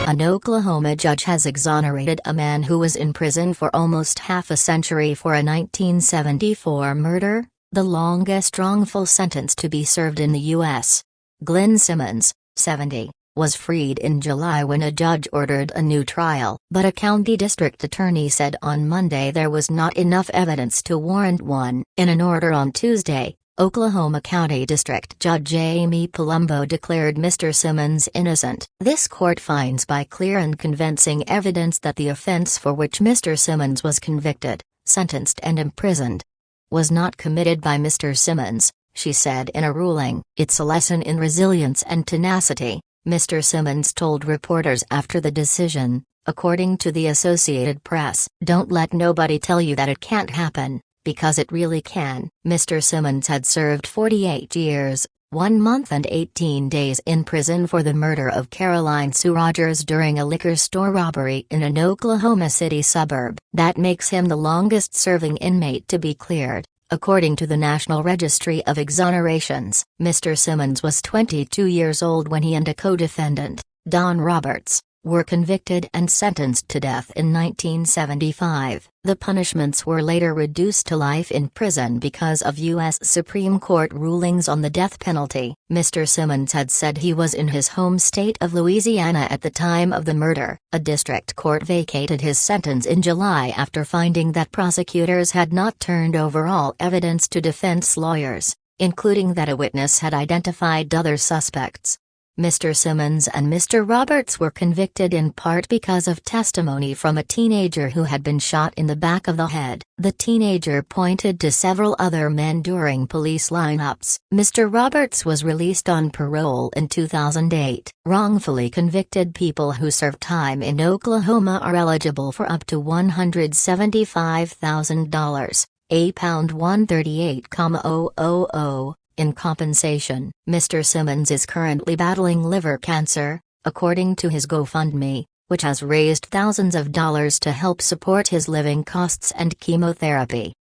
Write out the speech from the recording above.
An Oklahoma judge has exonerated a man who was in prison for almost half a century for a 1974 murder, the longest wrongful sentence to be served in the U.S. Glynn Simmons, 70, was freed in July when a judge ordered a new trial, but a county district attorney said on Monday there was not enough evidence to warrant one. In an order on Tuesday, Oklahoma County District Judge Amy Palumbo declared Mr. Simmons innocent. This court finds by clear and convincing evidence that the offense for which Mr. Simmons was convicted, sentenced and imprisoned was not committed by Mr. Simmons, she said in a ruling. It's a lesson in resilience and tenacity, Mr. Simmons told reporters after the decision, according to the Associated Press. Don't let nobody tell you that it can't happen, because it really can. Mr. Simmons had served 48 years, 1 month and 18 days in prison for the murder of Carolyn Sue Rogers during a liquor store robbery in an Oklahoma City suburb. That makes him the longest-serving inmate to be cleared, according to the National Registry of Exonerations. Mr. Simmons was 22 years old when he and a co-defendant, Don Roberts, were convicted and sentenced to death in 1975. The punishments were later reduced to life in prison because of U.S. Supreme Court rulings on the death penalty. Mr. Simmons had said he was in his home state of Louisiana at the time of the murder. A district court vacated his sentence in July after finding that prosecutors had not turned over all evidence to defense lawyers, including that a witness had identified other suspects. Mr. Simmons and Mr. Roberts were convicted in part because of testimony from a teenager who had been shot in the back of the head. The teenager pointed to several other men during police lineups. Mr. Roberts was released on parole in 2008. Wrongfully convicted people who serve time in Oklahoma are eligible for up to $175,000, £138,000. In compensation. Mr. Simmons is currently battling liver cancer, according to his GoFundMe, which has raised thousands of dollars to help support his living costs and chemotherapy.